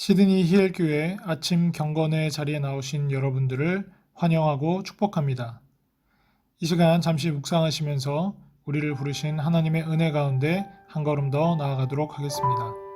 시드니 힐교회 아침 경건의 자리에 나오신 여러분들을 환영하고 축복합니다. 이 시간 잠시 묵상하시면서 우리를 부르신 하나님의 은혜 가운데 한 걸음 더 나아가도록 하겠습니다.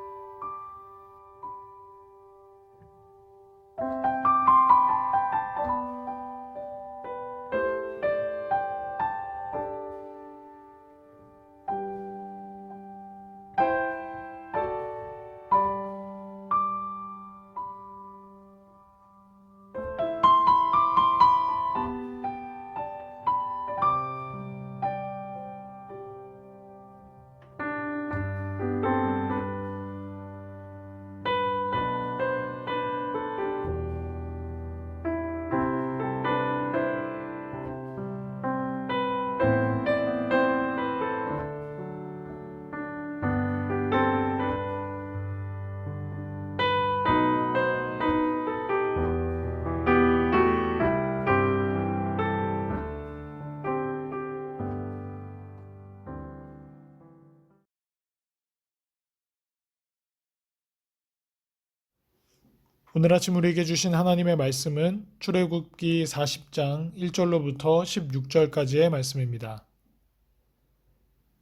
오늘 아침 우리에게 주신 하나님의 말씀은 출애굽기 40장 1절로부터 16절까지의 말씀입니다.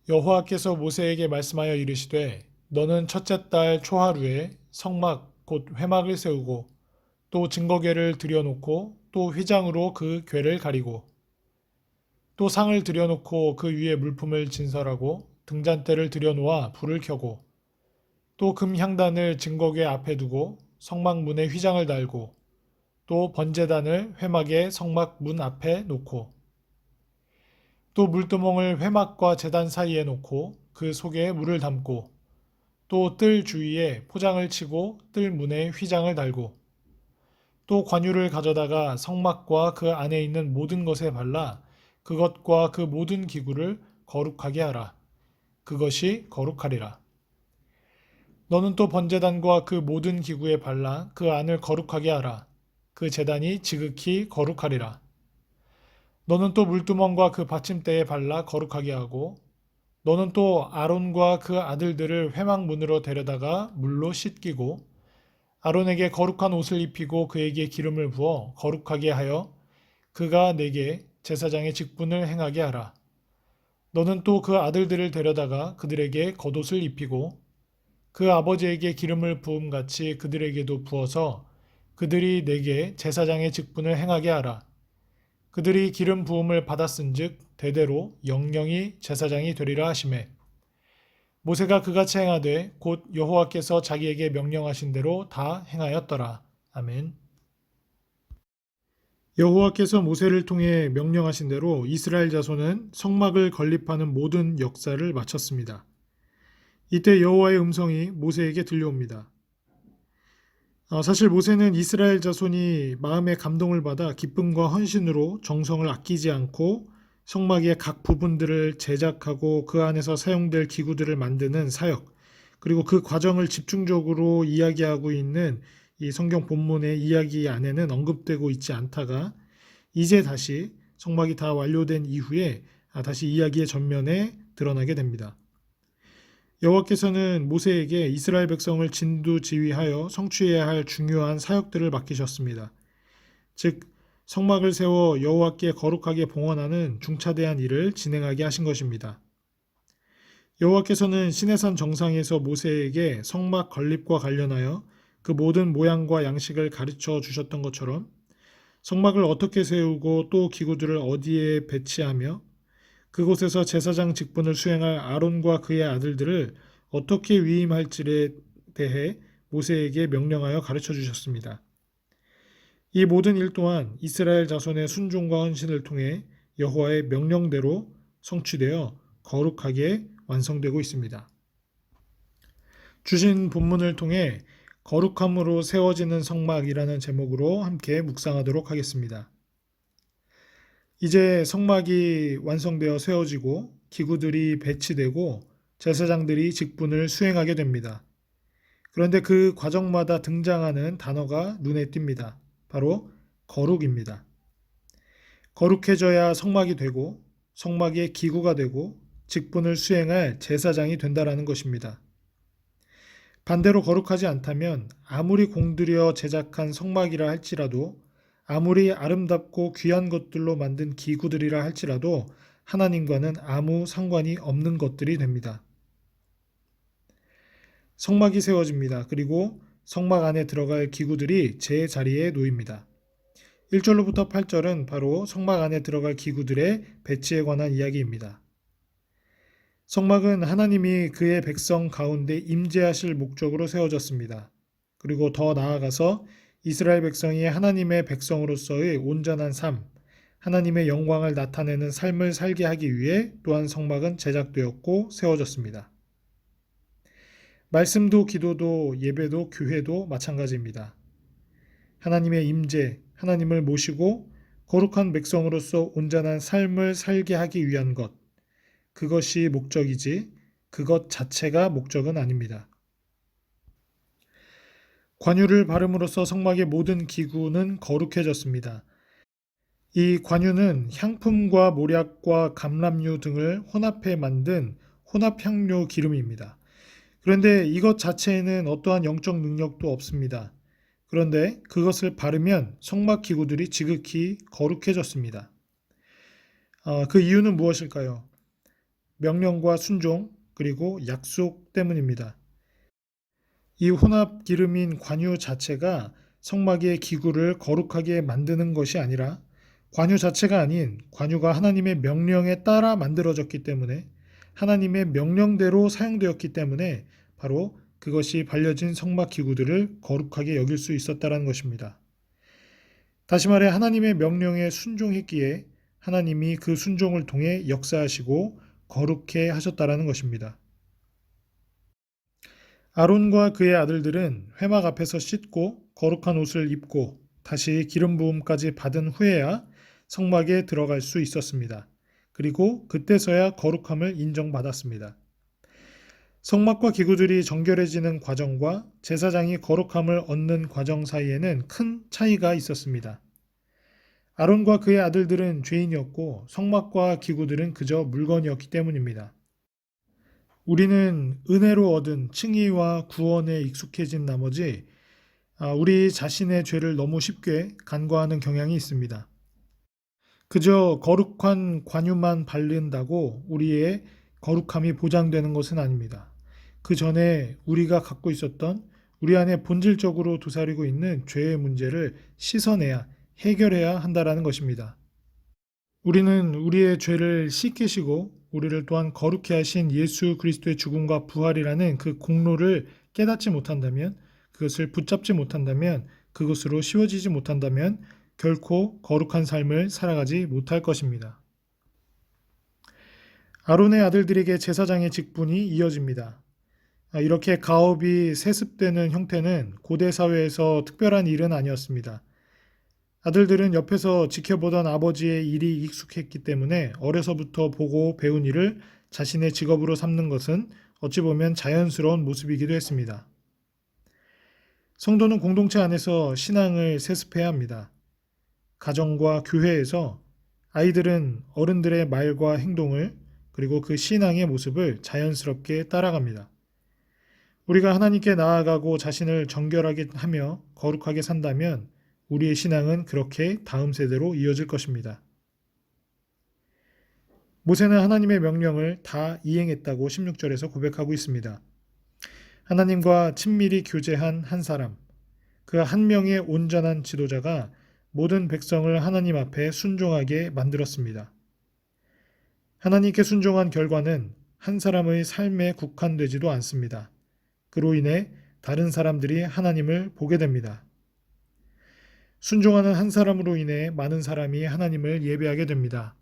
여호와께서 모세에게 말씀하여 이르시되 너는 첫째 달 초하루에 성막 곧 회막을 세우고 또 증거궤를 들여놓고 또 휘장으로 그 궤를 가리고 또 상을 들여놓고 그 위에 물품을 진설하고 등잔대를 들여놓아 불을 켜고 또 금향단을 증거궤 앞에 두고 성막 문에 휘장을 달고 또 번제단을 회막의 성막 문 앞에 놓고 또 물두멍을 회막과 제단 사이에 놓고 그 속에 물을 담고 또 뜰 주위에 포장을 치고 뜰 문에 휘장을 달고 또 관유를 가져다가 성막과 그 안에 있는 모든 것에 발라 그것과 그 모든 기구를 거룩하게 하라. 그것이 거룩하리라. 너는 또 번제단과 그 모든 기구에 발라 그 안을 거룩하게 하라. 그 제단이 지극히 거룩하리라. 너는 또 물두멍과 그 받침대에 발라 거룩하게 하고 너는 또 아론과 그 아들들을 회막 문으로 데려다가 물로 씻기고 아론에게 거룩한 옷을 입히고 그에게 기름을 부어 거룩하게 하여 그가 내게 제사장의 직분을 행하게 하라. 너는 또 그 아들들을 데려다가 그들에게 겉옷을 입히고 그 아버지에게 기름을 부음같이 그들에게도 부어서 그들이 내게 제사장의 직분을 행하게 하라. 그들이 기름 부음을 받았은즉 대대로 영영이 제사장이 되리라 하시매 모세가 그같이 행하되 곧 여호와께서 자기에게 명령하신 대로 다 행하였더라. 아멘. 여호와께서 모세를 통해 명령하신 대로 이스라엘 자손은 성막을 건립하는 모든 역사를 마쳤습니다. 이때 여호와의 음성이 모세에게 들려옵니다. 사실 모세는 이스라엘 자손이 마음의 감동을 받아 기쁨과 헌신으로 정성을 아끼지 않고 성막의 각 부분들을 제작하고 그 안에서 사용될 기구들을 만드는 사역, 그리고 그 과정을 집중적으로 이야기하고 있는 이 성경 본문의 이야기 안에는 언급되고 있지 않다가 이제 다시 성막이 다 완료된 이후에 다시 이야기의 전면에 드러나게 됩니다. 여호와께서는 모세에게 이스라엘 백성을 진두지휘하여 성취해야 할 중요한 사역들을 맡기셨습니다. 즉 성막을 세워 여호와께 거룩하게 봉헌하는 중차대한 일을 진행하게 하신 것입니다. 여호와께서는 시내산 정상에서 모세에게 성막 건립과 관련하여 그 모든 모양과 양식을 가르쳐 주셨던 것처럼 성막을 어떻게 세우고 또 기구들을 어디에 배치하며 그곳에서 제사장 직분을 수행할 아론과 그의 아들들을 어떻게 위임할지에 대해 모세에게 명령하여 가르쳐 주셨습니다. 이 모든 일 또한 이스라엘 자손의 순종과 헌신을 통해 여호와의 명령대로 성취되어 거룩하게 완성되고 있습니다. 주신 본문을 통해 거룩함으로 세워지는 성막이라는 제목으로 함께 묵상하도록 하겠습니다. 이제 성막이 완성되어 세워지고 기구들이 배치되고 제사장들이 직분을 수행하게 됩니다. 그런데 그 과정마다 등장하는 단어가 눈에 띕니다. 바로 거룩입니다. 거룩해져야 성막이 되고 성막의 기구가 되고 직분을 수행할 제사장이 된다라는 것입니다. 반대로 거룩하지 않다면 아무리 공들여 제작한 성막이라 할지라도, 아무리 아름답고 귀한 것들로 만든 기구들이라 할지라도 하나님과는 아무 상관이 없는 것들이 됩니다. 성막이 세워집니다. 그리고 성막 안에 들어갈 기구들이 제 자리에 놓입니다. 1절로부터 8절은 바로 성막 안에 들어갈 기구들의 배치에 관한 이야기입니다. 성막은 하나님이 그의 백성 가운데 임재하실 목적으로 세워졌습니다. 그리고 더 나아가서 이스라엘 백성이 하나님의 백성으로서의 온전한 삶, 하나님의 영광을 나타내는 삶을 살게 하기 위해 또한 성막은 제작되었고 세워졌습니다. 말씀도 기도도 예배도 교회도 마찬가지입니다. 하나님의 임재, 하나님을 모시고 거룩한 백성으로서 온전한 삶을 살게 하기 위한 것, 그것이 목적이지 그것 자체가 목적은 아닙니다. 관유를 바름으로써 성막의 모든 기구는 거룩해졌습니다. 이 관유는 향품과 모략과 감람류 등을 혼합해 만든 혼합향료 기름입니다. 그런데 이것 자체에는 어떠한 영적 능력도 없습니다. 그런데 그것을 바르면 성막 기구들이 지극히 거룩해졌습니다. 그 이유는 무엇일까요? 명령과 순종 그리고 약속 때문입니다. 이 혼합 기름인 관유 자체가 성막의 기구를 거룩하게 만드는 것이 아니라 관유 자체가 아닌 관유가 하나님의 명령에 따라 만들어졌기 때문에 하나님의 명령대로 사용되었기 때문에 바로 그것이 발려진 성막 기구들을 거룩하게 여길 수 있었다는 것입니다. 다시 말해 하나님의 명령에 순종했기에 하나님이 그 순종을 통해 역사하시고 거룩해 하셨다라는 것입니다. 아론과 그의 아들들은 회막 앞에서 씻고 거룩한 옷을 입고 다시 기름 부음까지 받은 후에야 성막에 들어갈 수 있었습니다. 그리고 그때서야 거룩함을 인정받았습니다. 성막과 기구들이 정결해지는 과정과 제사장이 거룩함을 얻는 과정 사이에는 큰 차이가 있었습니다. 아론과 그의 아들들은 죄인이었고 성막과 기구들은 그저 물건이었기 때문입니다. 우리는 은혜로 얻은 칭의와 구원에 익숙해진 나머지 우리 자신의 죄를 너무 쉽게 간과하는 경향이 있습니다. 그저 거룩한 관유만 바른다고 우리의 거룩함이 보장되는 것은 아닙니다. 그 전에 우리가 갖고 있었던 우리 안에 본질적으로 도사리고 있는 죄의 문제를 씻어내야 해결해야 한다라는 것입니다. 우리는 우리의 죄를 씻기시고 우리를 또한 거룩해 하신 예수 그리스도의 죽음과 부활이라는 그 공로를 깨닫지 못한다면, 그것을 붙잡지 못한다면, 그것으로 씌워지지 못한다면 결코 거룩한 삶을 살아가지 못할 것입니다. 아론의 아들들에게 제사장의 직분이 이어집니다. 이렇게 가업이 세습되는 형태는 고대 사회에서 특별한 일은 아니었습니다. 아들들은 옆에서 지켜보던 아버지의 일이 익숙했기 때문에 어려서부터 보고 배운 일을 자신의 직업으로 삼는 것은 어찌 보면 자연스러운 모습이기도 했습니다. 성도는 공동체 안에서 신앙을 세습해야 합니다. 가정과 교회에서 아이들은 어른들의 말과 행동을 그리고 그 신앙의 모습을 자연스럽게 따라갑니다. 우리가 하나님께 나아가고 자신을 정결하게 하며 거룩하게 산다면 우리의 신앙은 그렇게 다음 세대로 이어질 것입니다. 모세는 하나님의 명령을 다 이행했다고 16절에서 고백하고 있습니다. 하나님과 친밀히 교제한 한 사람, 그 한 명의 온전한 지도자가 모든 백성을 하나님 앞에 순종하게 만들었습니다. 하나님께 순종한 결과는 한 사람의 삶에 국한되지도 않습니다. 그로 인해 다른 사람들이 하나님을 보게 됩니다. 순종하는 한 사람으로 인해 많은 사람이 하나님을 예배하게 됩니다.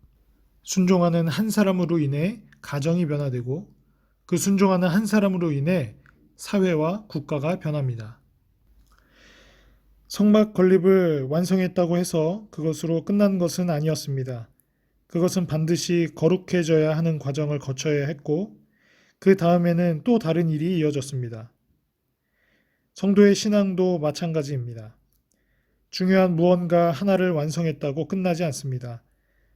순종하는 한 사람으로 인해 가정이 변화되고 그 순종하는 한 사람으로 인해 사회와 국가가 변합니다. 성막 건립을 완성했다고 해서 그것으로 끝난 것은 아니었습니다. 그것은 반드시 거룩해져야 하는 과정을 거쳐야 했고 그 다음에는 또 다른 일이 이어졌습니다. 성도의 신앙도 마찬가지입니다. 중요한 무언가 하나를 완성했다고 끝나지 않습니다.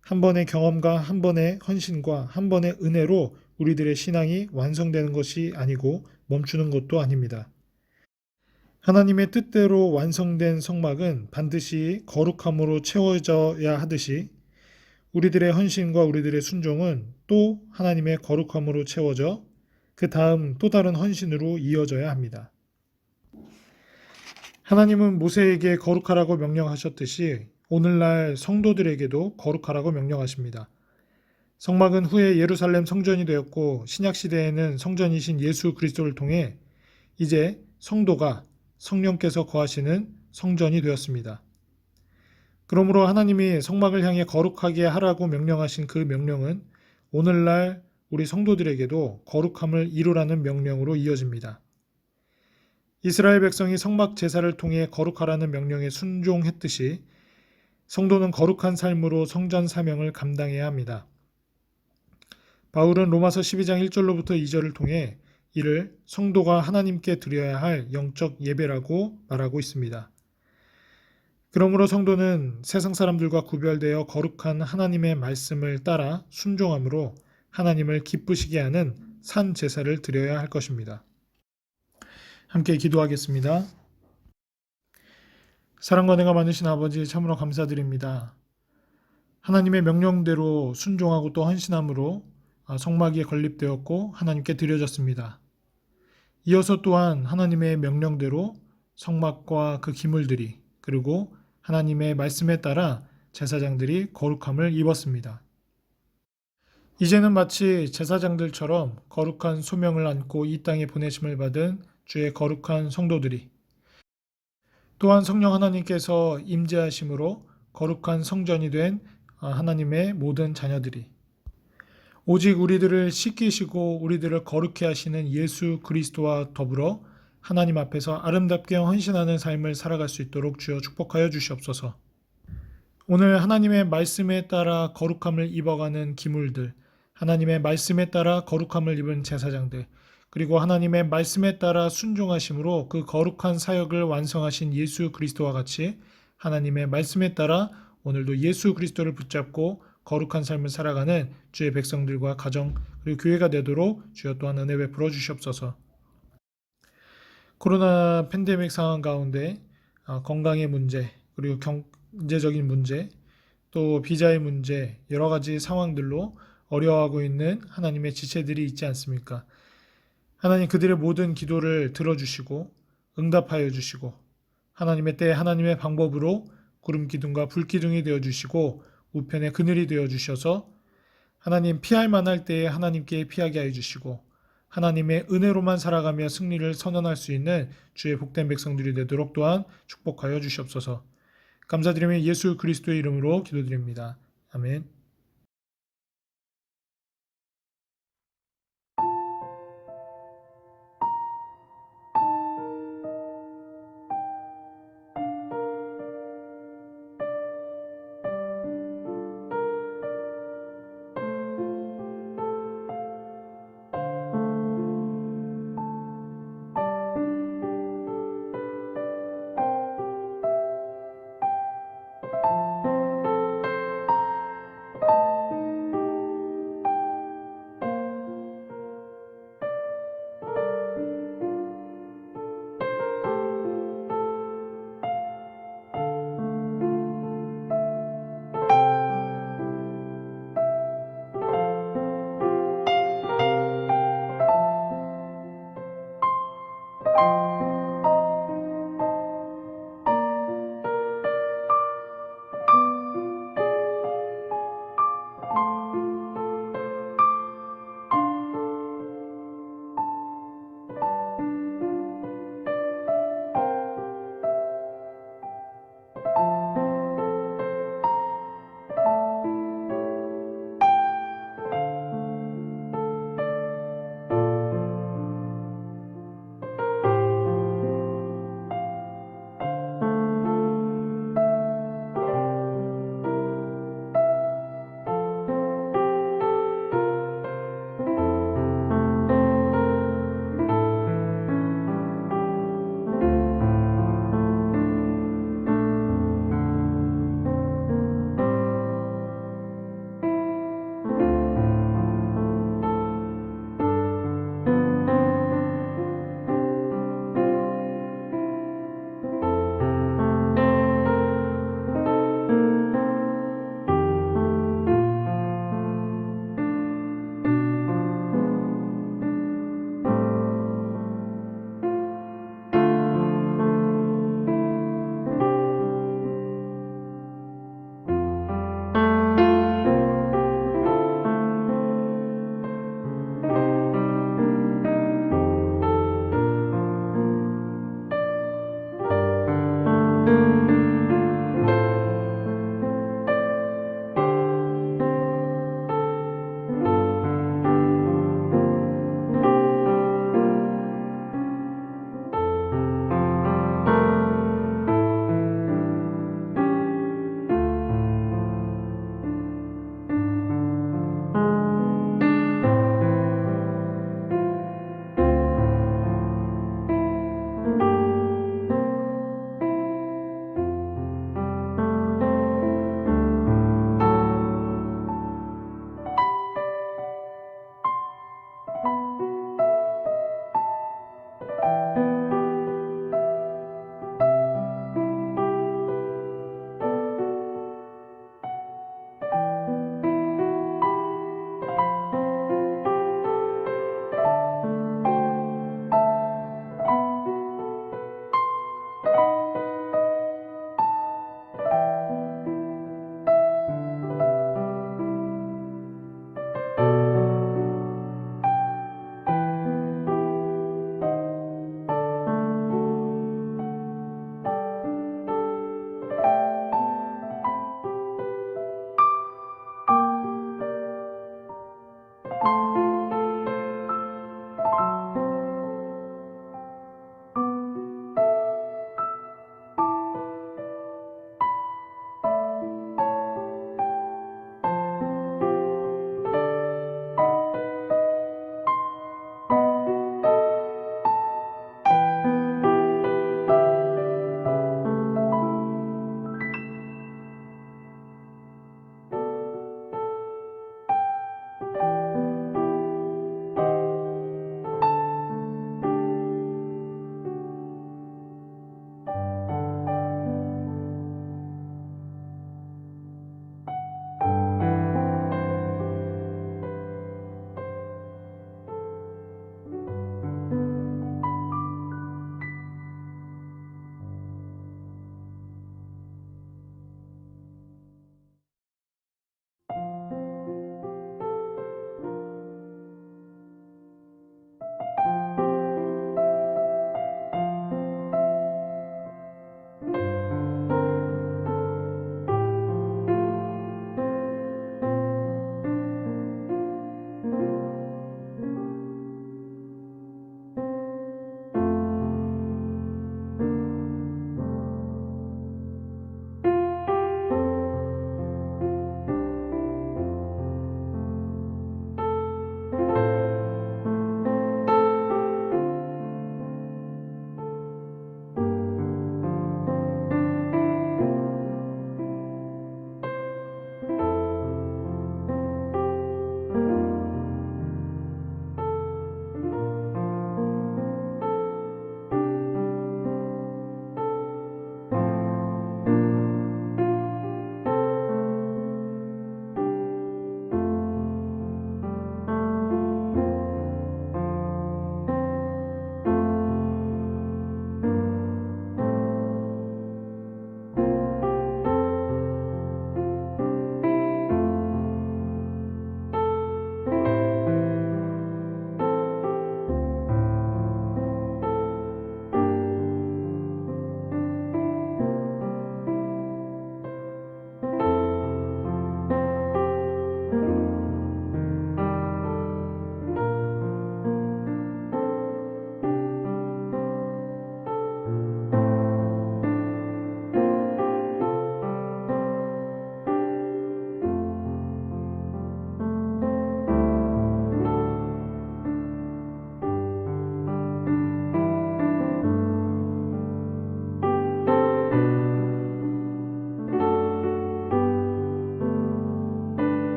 한 번의 경험과 한 번의 헌신과 한 번의 은혜로 우리들의 신앙이 완성되는 것이 아니고 멈추는 것도 아닙니다. 하나님의 뜻대로 완성된 성막은 반드시 거룩함으로 채워져야 하듯이 우리들의 헌신과 우리들의 순종은 또 하나님의 거룩함으로 채워져 그 다음 또 다른 헌신으로 이어져야 합니다. 하나님은 모세에게 거룩하라고 명령하셨듯이 오늘날 성도들에게도 거룩하라고 명령하십니다. 성막은 후에 예루살렘 성전이 되었고 신약시대에는 성전이신 예수 그리스도를 통해 이제 성도가 성령께서 거하시는 성전이 되었습니다. 그러므로 하나님이 성막을 향해 거룩하게 하라고 명령하신 그 명령은 오늘날 우리 성도들에게도 거룩함을 이루라는 명령으로 이어집니다. 이스라엘 백성이 성막 제사를 통해 거룩하라는 명령에 순종했듯이 성도는 거룩한 삶으로 성전 사명을 감당해야 합니다. 바울은 로마서 12장 1절로부터 2절을 통해 이를 성도가 하나님께 드려야 할 영적 예배라고 말하고 있습니다. 그러므로 성도는 세상 사람들과 구별되어 거룩한 하나님의 말씀을 따라 순종함으로 하나님을 기쁘시게 하는 산 제사를 드려야 할 것입니다. 함께 기도하겠습니다. 사랑과 은혜가 많으신 아버지 참으로 감사드립니다. 하나님의 명령대로 순종하고 또 헌신함으로 성막이 건립되었고 하나님께 드려졌습니다. 이어서 또한 하나님의 명령대로 성막과 그 기물들이 그리고 하나님의 말씀에 따라 제사장들이 거룩함을 입었습니다. 이제는 마치 제사장들처럼 거룩한 소명을 안고 이 땅에 보내심을 받은 주의 거룩한 성도들이 또한 성령 하나님께서 임재하심으로 거룩한 성전이 된 하나님의 모든 자녀들이 오직 우리들을 씻기시고 우리들을 거룩해 하시는 예수 그리스도와 더불어 하나님 앞에서 아름답게 헌신하는 삶을 살아갈 수 있도록 주여 축복하여 주시옵소서. 오늘 하나님의 말씀에 따라 거룩함을 입어가는 기물들, 하나님의 말씀에 따라 거룩함을 입은 제사장들, 그리고 하나님의 말씀에 따라 순종하심으로 그 거룩한 사역을 완성하신 예수 그리스도와 같이 하나님의 말씀에 따라 오늘도 예수 그리스도를 붙잡고 거룩한 삶을 살아가는 주의 백성들과 가정 그리고 교회가 되도록 주여 또한 은혜 베풀어 주시옵소서. 코로나 팬데믹 상황 가운데 건강의 문제 그리고 경제적인 문제 또 비자의 문제 여러 가지 상황들로 어려워하고 있는 하나님의 지체들이 있지 않습니까? 하나님 그들의 모든 기도를 들어주시고 응답하여 주시고 하나님의 때 하나님의 방법으로 구름 기둥과 불 기둥이 되어 주시고 우편의 그늘이 되어 주셔서 하나님 피할 만할 때에 하나님께 피하게 하여 주시고 하나님의 은혜로만 살아가며 승리를 선언할 수 있는 주의 복된 백성들이 되도록 또한 축복하여 주시옵소서. 감사드리며 예수 그리스도의 이름으로 기도드립니다. 아멘.